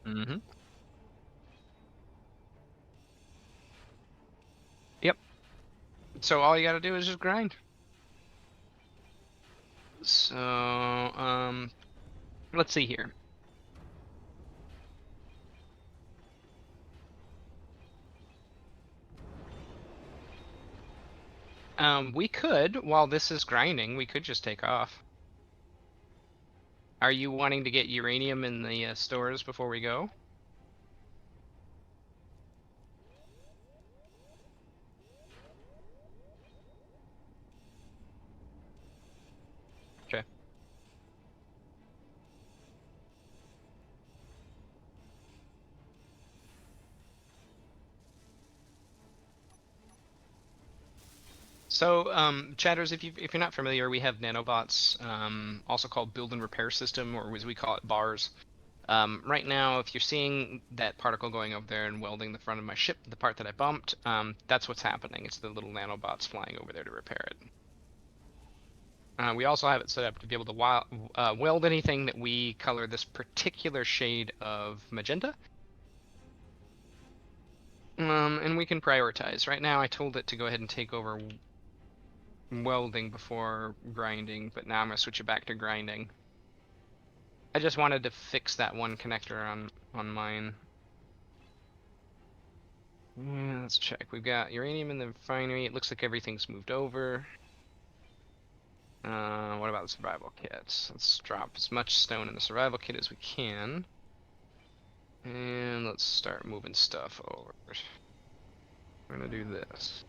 Mm-hmm. Yep. So all you gotta do is just grind. So, let's see here. We could, while this is grinding, we could just take off. Are you wanting to get uranium in the stores before we go? Okay. So, chatters, if you're not familiar, we have nanobots, also called build and repair system, or as we call it, bars. Right now, if you're seeing that particle going over there and welding the front of my ship, the part that I bumped, that's what's happening. It's the little nanobots flying over there to repair it. We also have it set up to be able to weld anything that we color this particular shade of magenta. And we can prioritize. Right now, I told it to go ahead and take over welding before grinding, but now I'm gonna switch it back to grinding. I just wanted to fix that one connector on mine. Yeah, let's check. We've got uranium in the refinery. It looks like everything's moved over. What about the survival kits? Let's drop as much stone in the survival kit as we can. And let's start moving stuff over. We're gonna do this.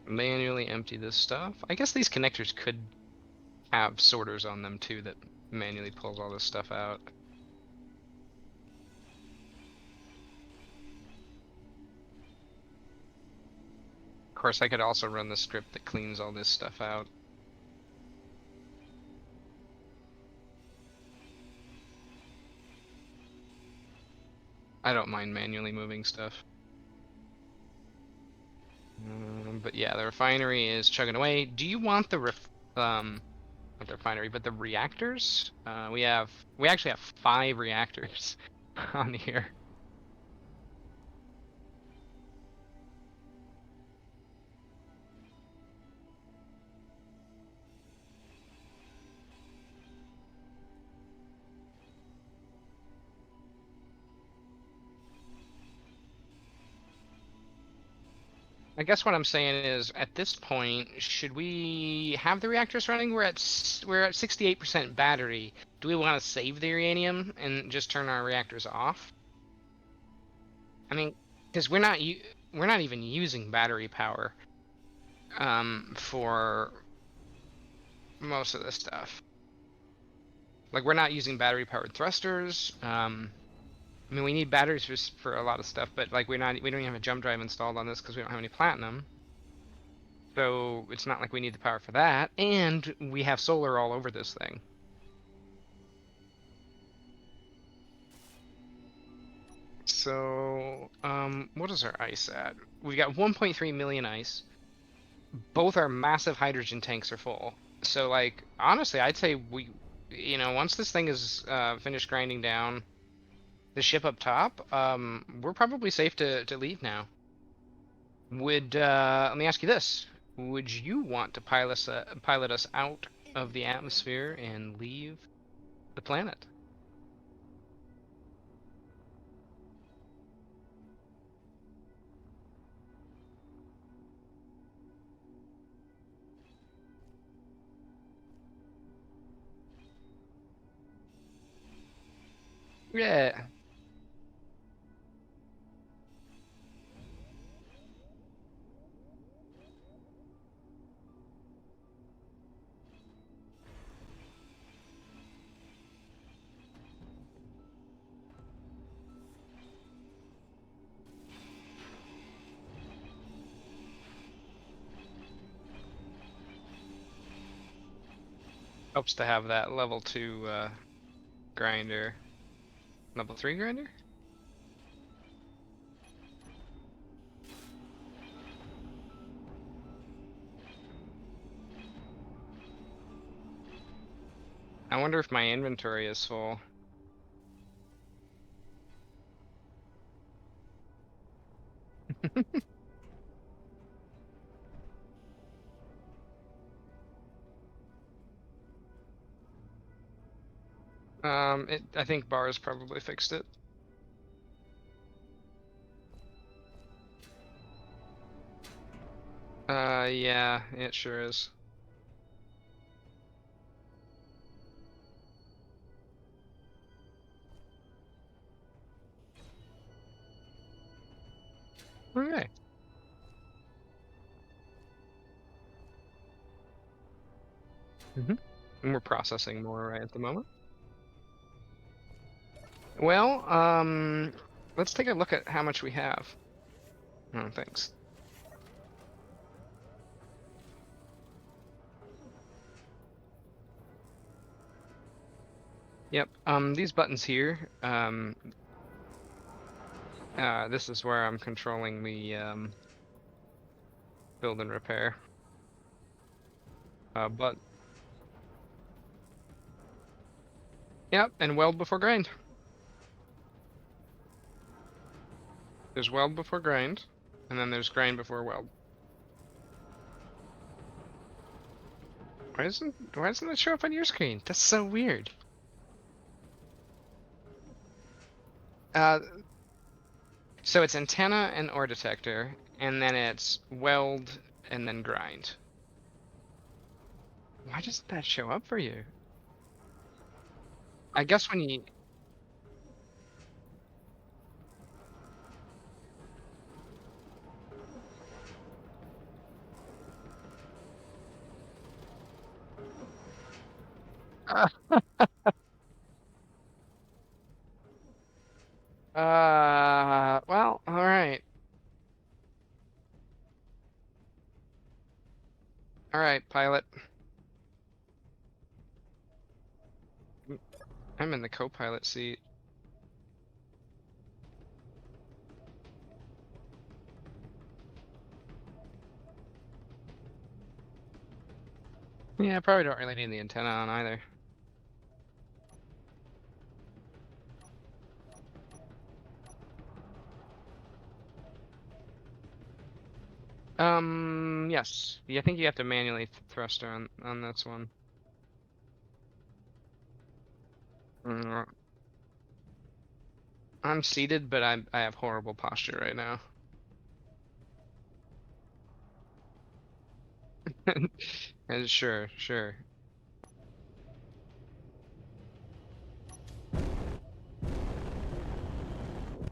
Manually empty this stuff. I guess these connectors could have sorters on them too that manually pulls all this stuff out. Of course, I could also run the script that cleans all this stuff out. I don't mind manually moving stuff. But yeah, the refinery is chugging away. Do you want the not the refinery, but the reactors? We actually have 5 reactors on here. I guess what I'm saying is, at this point, should we have the reactors running? We're at 68% battery. Do we want to save the uranium and just turn our reactors off? I mean, because we're not even using battery power for most of this stuff. Like we're not using battery powered thrusters. I mean, we need batteries for a lot of stuff, but like we don't even have a jump drive installed on this because we don't have any platinum. So it's not like we need the power for that, and we have solar all over this thing. So, what is our ice at? We got 1.3 million ice. Both our massive hydrogen tanks are full. So, like, honestly, I'd say once this thing is finished grinding down the ship up top, we're probably safe to leave now. Let me ask you this: would you want to pilot us out of the atmosphere and leave the planet? Yeah. Helps to have that level 2 grinder. Level 3 grinder? I wonder if my inventory is full. I think bars probably fixed it. Yeah, it sure is. Okay. And we're processing more right at the moment. Well, let's take a look at how much we have. Oh, thanks. Yep. These buttons here, this is where I'm controlling the build and repair. But yep, and weld before grind. There's weld before grind, and then there's grind before weld. Why doesn't it show up on your screen? That's so weird. Uh, so it's antenna and ore detector, and then it's weld and then grind. Why doesn't that show up for you? I guess when you well, all right. All right, pilot. I'm in the co-pilot seat. Yeah, I probably don't really need the antenna on either. Yes. Yeah, I think you have to manually thruster on this one. Mm, I'm seated, but I have horrible posture right now. And sure, sure.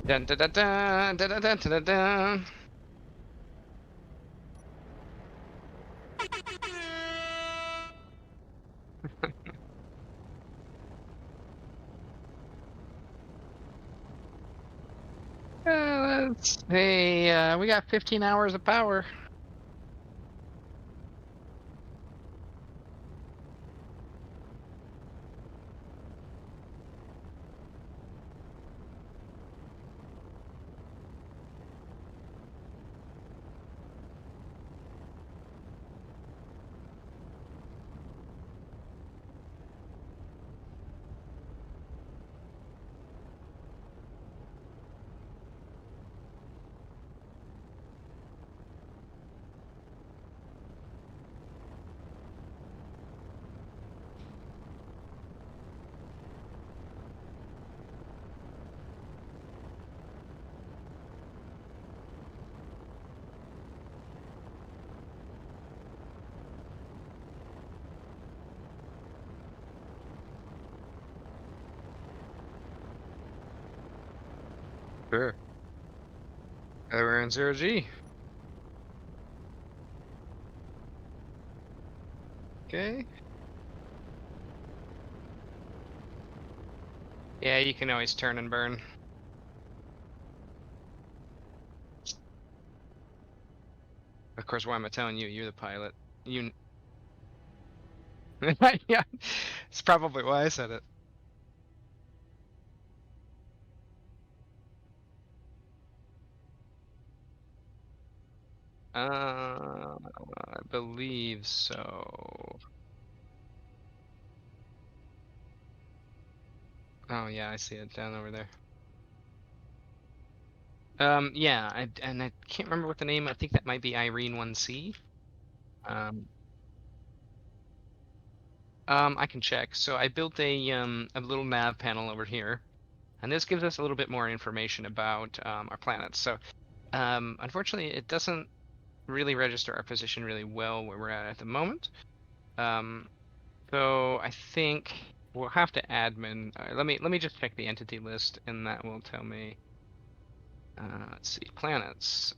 Dun dun dun dun dun dun dun dun dun. Hey, we got 15 hours of power. Sure. We're in 0G. Okay. Yeah, you can always turn and burn. Of course, why am I telling you? You're the pilot. You. Yeah, it's probably why I said it. I believe so. Oh yeah, I see it down over there. Yeah, and I can't remember what the name. I think that might be Irene 1C. Um, I can check. So I built a little nav panel over here, and this gives us a little bit more information about our planets. So unfortunately, it doesn't really register our position really well where we're at the moment. Um, so I think we'll have to admin. Let me just check the entity list, and that will tell me. Let's see, planets.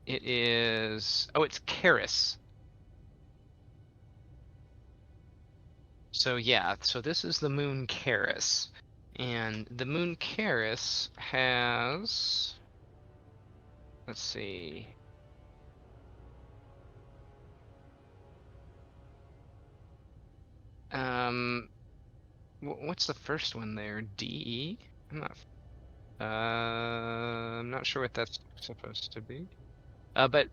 It is. Oh, it's Keris. So yeah, so this is the moon Keris, and the moon Keris has. Let's see. Um, what's the first one there? DE? I'm not. I'm not sure what that's supposed to be. But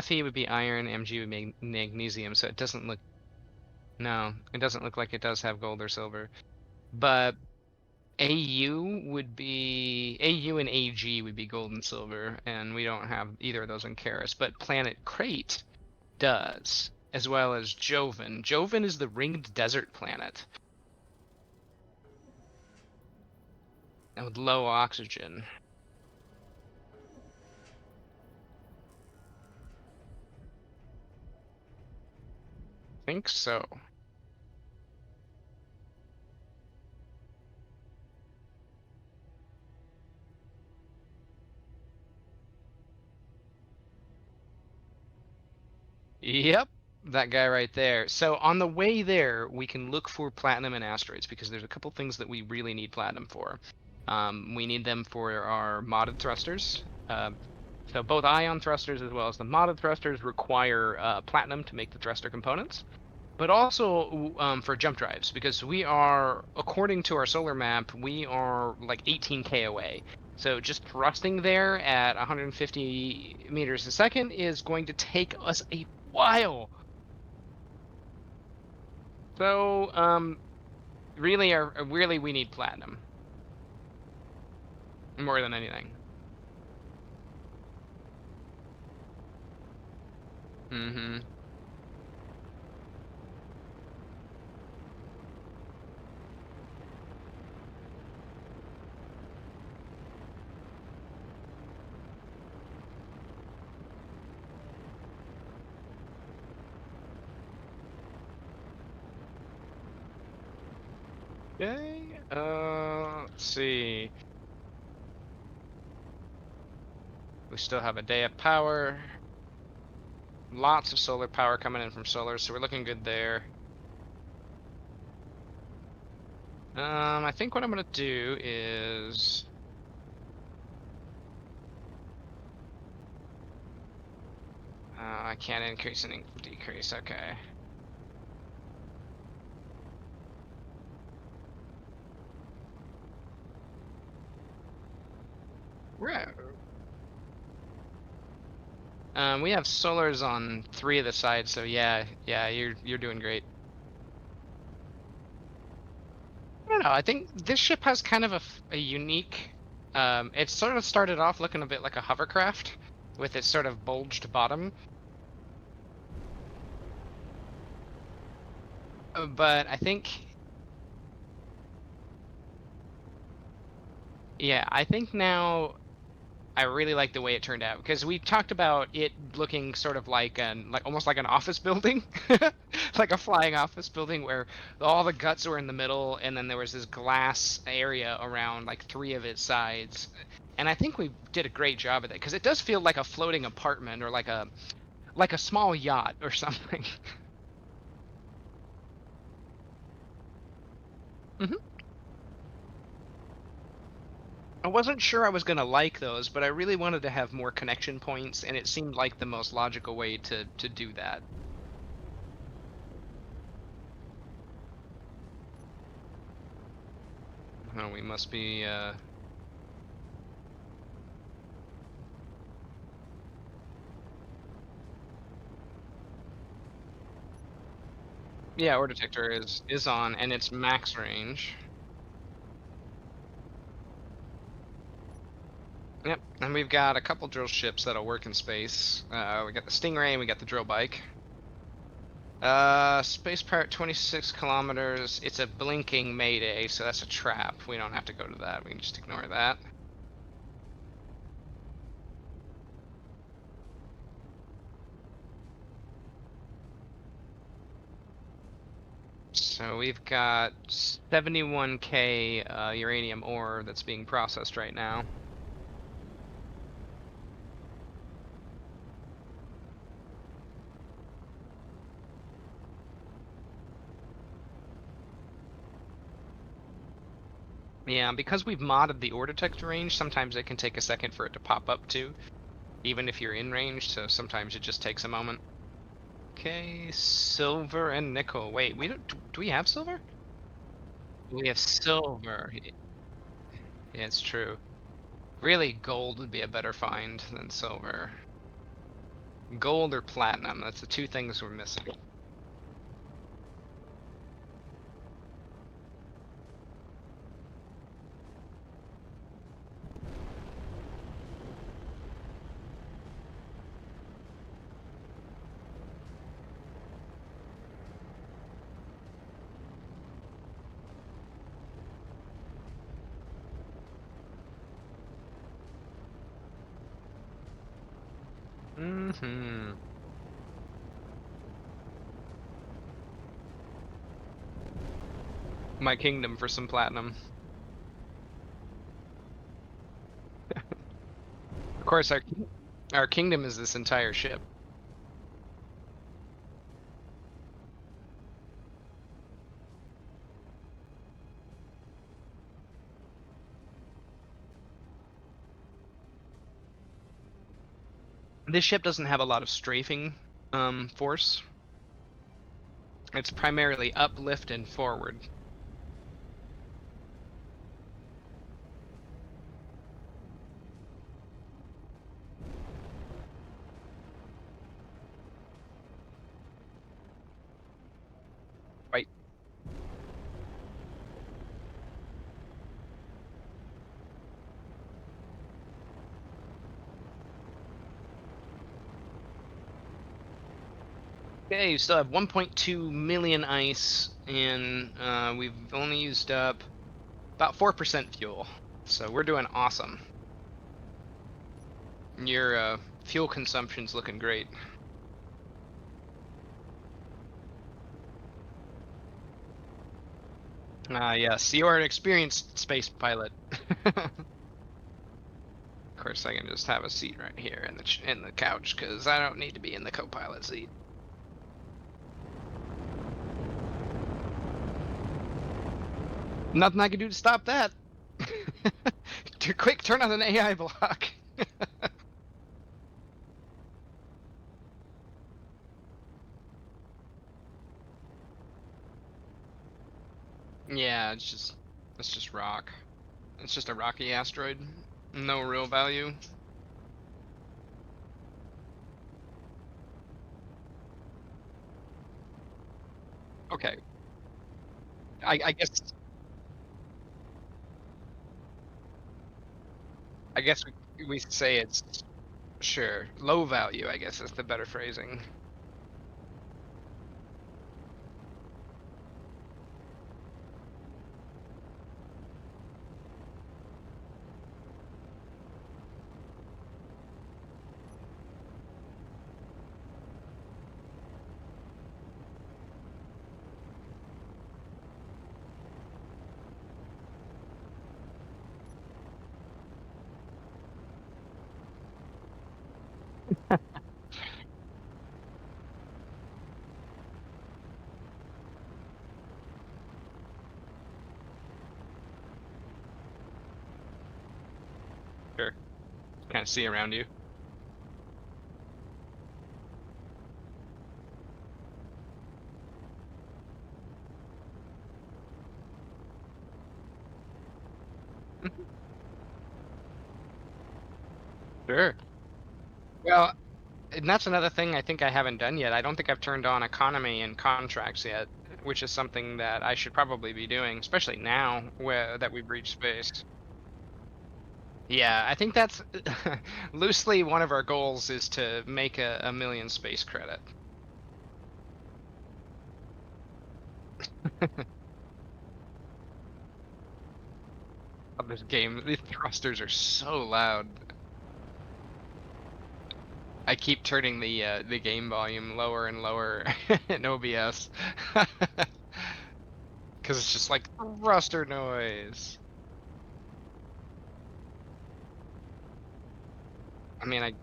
Fe would be iron, Mg would be magnesium, so it doesn't look. No, it doesn't look like it does have gold or silver. But AU and AG would be gold and silver, and we don't have either of those in Keris. But Planet Crate does, as well as Jovan. Jovan is the ringed desert planet with low oxygen. Think so. Yep, that guy right there. So on the way there, we can look for platinum and asteroids because there's a couple things that we really need platinum for. We need them for our modded thrusters. So both ion thrusters as well as the modded thrusters require platinum to make the thruster components, but also for jump drives because we are, according to our solar map, we are like 18K away. So just thrusting there at 150 meters a second is going to take us a while. So really we need platinum more than anything. Mm-hmm. Okay. Let's see. We still have a day of power. Lots of solar power coming in from solar, so we're looking good there. I think what I'm gonna do is I can't increase and decrease. Okay. We're at, we have solars on 3 of the sides, so yeah, you're doing great. I don't know. I think this ship has kind of a unique. It sort of started off looking a bit like a hovercraft with its sort of bulged bottom, but I think yeah, I think now I really like the way it turned out because we talked about it looking sort of like almost like an office building, like a flying office building where all the guts were in the middle and then there was this glass area around like 3 of its sides. And I think we did a great job of it because it does feel like a floating apartment or like a small yacht or something. Mhm. I wasn't sure I was gonna like those, but I really wanted to have more connection points, and it seemed like the most logical way to do that. Oh, we must be yeah, ore detector is on and it's max range. Yep, and we've got a couple drill ships that'll work in space. We got the Stingray and we got the drill bike. Space Pirate 26 kilometers. It's a blinking Mayday, so that's a trap. We don't have to go to that. We can just ignore that. So we've got 71K uranium ore that's being processed right now. Yeah, because we've modded the ore detector range, sometimes it can take a second for it to pop up too, even if you're in range, so sometimes it just takes a moment. Okay, silver and nickel. Wait, we don't, do we have silver? We have silver. Yeah, it's true. Really, gold would be a better find than silver. Gold or platinum, that's the two things we're missing. Mm-hmm. My kingdom for some platinum. Of course, our kingdom is this entire ship. This ship doesn't have a lot of strafing force. It's primarily uplift and forward. Right. Okay, you still have 1.2 million ice, and we've only used up about 4% fuel. So we're doing awesome. Your fuel consumption's looking great. Yes, you are an experienced space pilot. Of course, I can just have a seat right here in the couch because I don't need to be in the co-pilot seat. Nothing I can do to stop that. Quick, turn on an AI block. Yeah, it's just rock. It's just a rocky asteroid. No real value. Okay. I guess we say it's sure low value. I guess is the better phrasing. Sure. Kind of see around you. Sure. Well, and that's another thing I think I haven't done yet. I don't think I've turned on economy and contracts yet, which is something that I should probably be doing, especially now where that we've reached space. Yeah, I think that's loosely one of our goals is to make a million space credit. Of this game, these thrusters are so loud. I keep turning the game volume lower and lower in OBS because it's just like thruster noise. I mean,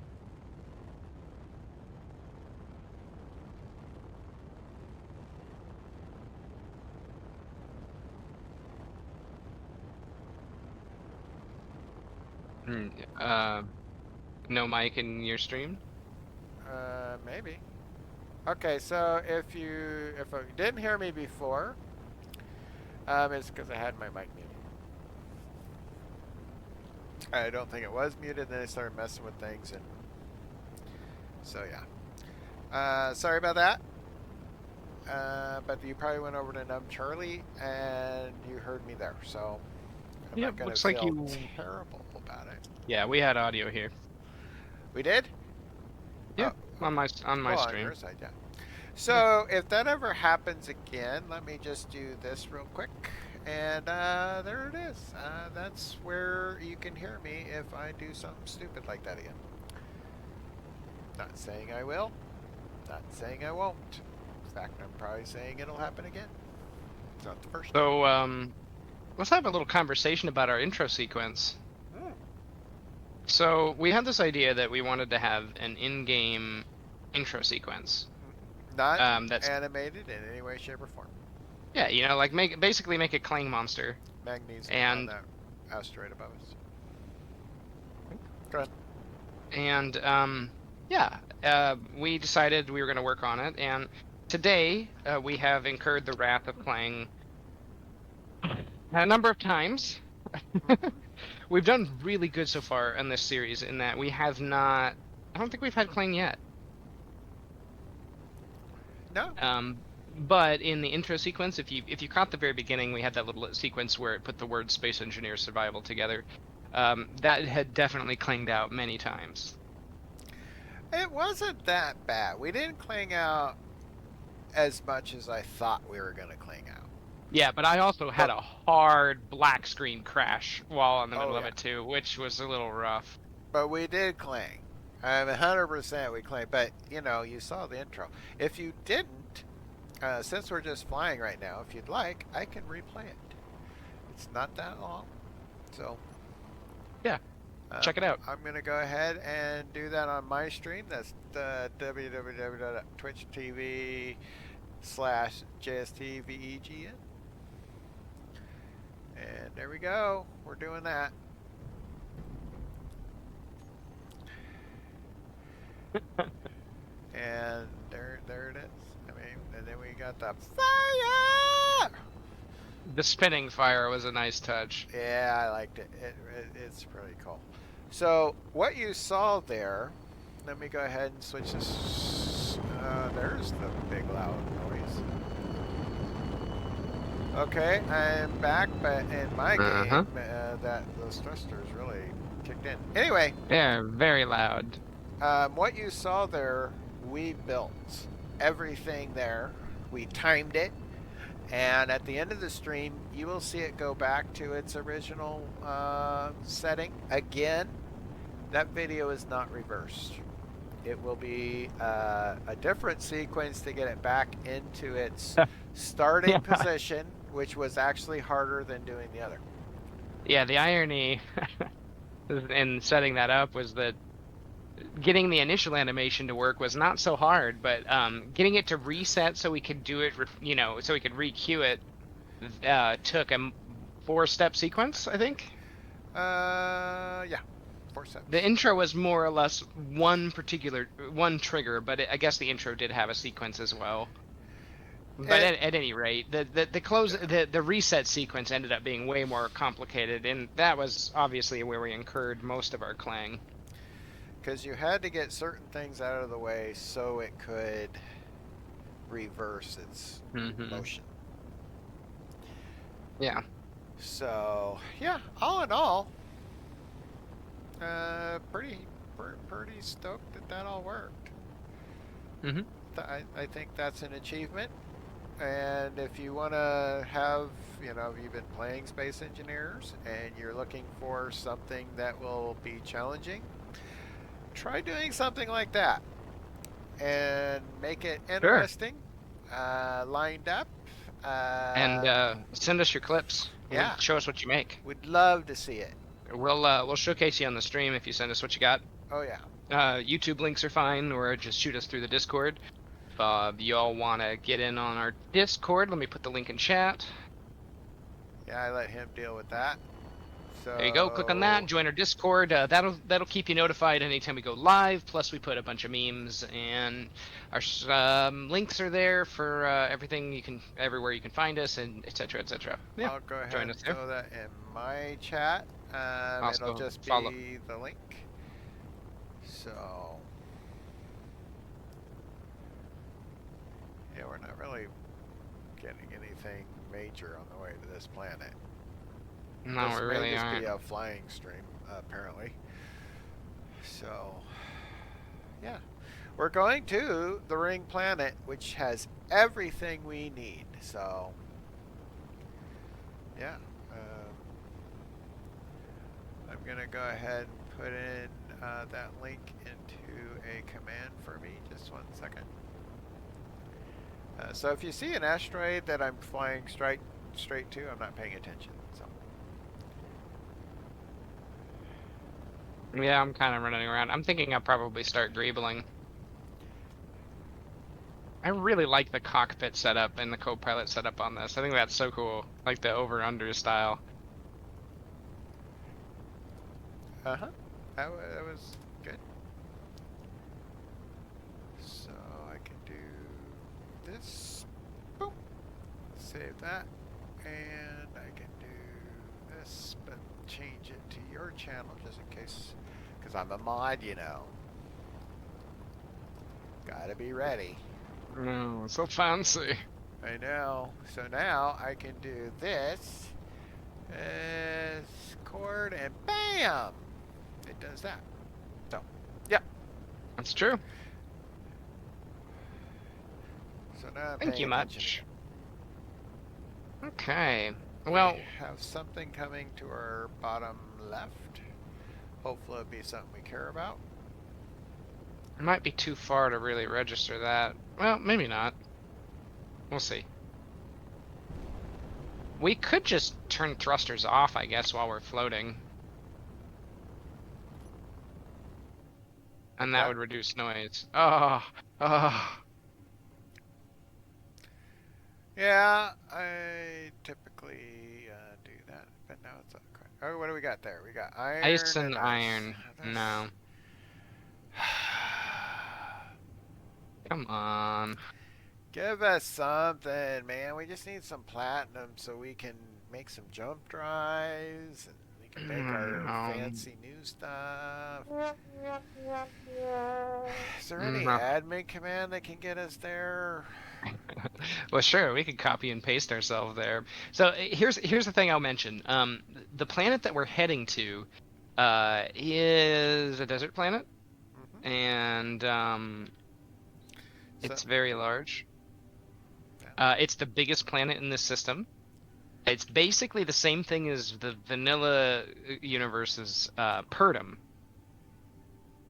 uh, no mic in your stream. Maybe. Okay, so if you didn't hear me before, it's because I had my mic muted. I don't think it was muted. Then I started messing with things, and so yeah. Sorry about that. But you probably went over to Num Charlie, and you heard me there. So I'm Yep, not gonna looks like feel you. terrible about it. Yeah, we had audio here. We did. Yeah, Oh, on okay. my Well, on stream. your side, yeah. Yeah. So if that ever happens again, let me just do this real quick. And there it is. That's where you can hear me if I do something stupid like that again. Not saying I will, not saying I won't. In fact, I'm probably saying it'll happen again. It's not the first time. So let's have a little conversation about our intro sequence. Hmm. So we had this idea that we wanted to have an in-game intro sequence. Not That's animated in any way, shape, or form. yeah, like basically make a Clang monster, Magnesium on and that asteroid above us. Go ahead. and yeah, we decided we were going to work on it, and today we have incurred the wrath of Clang a number of times. Mm-hmm. We've done really good so far in this series in that we have not. I don't think we've had Clang yet. No. But in the intro sequence, if you caught the very beginning, we had that little sequence where it put the word Space Engineer Survival together. That had definitely clanged out many times. It wasn't that bad. We didn't clang out as much as I thought we were going to clang out. Yeah, but I also had But, a hard black screen crash while in the middle oh, of yeah. it too, which was a little rough. But we did clang. I'm 100% we clanged. But, you saw the intro. If you didn't, since we're just flying right now, if you'd like, I can replay it. It's not that long. So, Yeah, um, check it out. I'm going to go ahead and do that on my stream. That's www.twitch.tv/JSTVEGN. And there we go. We're doing that. And there it is. I mean, and then we got the fire. The spinning fire was a nice touch. Yeah, I liked it. It's pretty cool. So what you saw there, let me go ahead and switch this. There's the big loud noise. Okay, I'm back, but in my Uh-huh. game, that those thrusters really kicked in. Anyway, Yeah, very loud. what you saw there, we built everything there. We timed it. And at the end of the stream, you will see it go back to its original setting. Again, that video is not reversed. It will be a different sequence to get it back into its starting Yeah. position, which was actually harder than doing the other. Yeah, the irony in setting that up was that getting the initial animation to work was not so hard, but getting it to reset so we could do it, so we could re-queue it, took a four-step sequence, I think. Yeah, 4 steps. The intro was more or less one trigger, but I guess the intro did have a sequence as well. But It, at any rate, the close yeah, the reset sequence ended up being way more complicated, and that was obviously where we incurred most of our clang. because you had to get certain things out of the way so it could reverse its Hmm. motion. Yeah. So, yeah, all in all, Pretty stoked that that all worked. Hmm. I think that's an achievement. And if you want to have, if you've been playing Space Engineers and you're looking for something that will be challenging, try doing something like that and make it Sure. interesting, lined up. And send us your clips. Yeah, Show us what you make. we'd love to see it. We'll showcase you on the stream if you send us what you got. Oh, yeah. YouTube links are fine, or just shoot us through the Discord. If y'all want to get in on our Discord, let me put the link in chat. Yeah, I let him deal with that. So There you go. Click on that. Join our Discord. That'll keep you notified anytime we go live. Plus, we put a bunch of memes, and our links are there for everything everywhere you can find us, and etc. etc. Yeah, I'll go ahead join and us there. throw that in my chat. Also, It'll just follow. be the link. So, yeah, we're not really getting anything major on the way to this planet. No, This we may really just aren't. be a flying stream, apparently. So, yeah. We're going to the ring planet, which has everything we need. So, yeah. I'm going to go ahead and put in that link into a command for me. Just 1 second. So if you see an asteroid that I'm flying straight to, I'm not paying attention. So. Yeah, I'm kind of running around. I'm thinking I'll probably start greebling. I really like the cockpit setup and the co-pilot setup on this. I think that's so cool. Like the over-under style. Uh-huh. That was good. So I can do this. Boom. Save that. And I can do this, but change it to your channel just in case. Because I'm a mod, Gotta be ready. Oh, so fancy. I know. So now I can do this. Chord and bam! It does that. So, yeah. That's true. So now I'm Thank you paying attention. much. Okay. Well, We have something coming to our bottom left. Hopefully it'll be something we care about. it might be too far to really register that. Well, maybe not. We'll see. We could just turn thrusters off, I guess, while we're floating. And that would reduce noise. Oh. Yeah, I typically do that, but now it's not quite. Oh, what do we got there? We got iron Ice and ice. iron. No. Come on. Give us something, man. We just need some platinum so we can make some jump drives and we can make our fancy new stuff. Is there any admin command that can get us there? Well, sure, we could copy and paste ourselves there. So here's the thing I'll mention. The planet that we're heading to is a desert planet, and it's very large. It's the biggest planet in this system. It's basically the same thing as the vanilla universe's Purdum,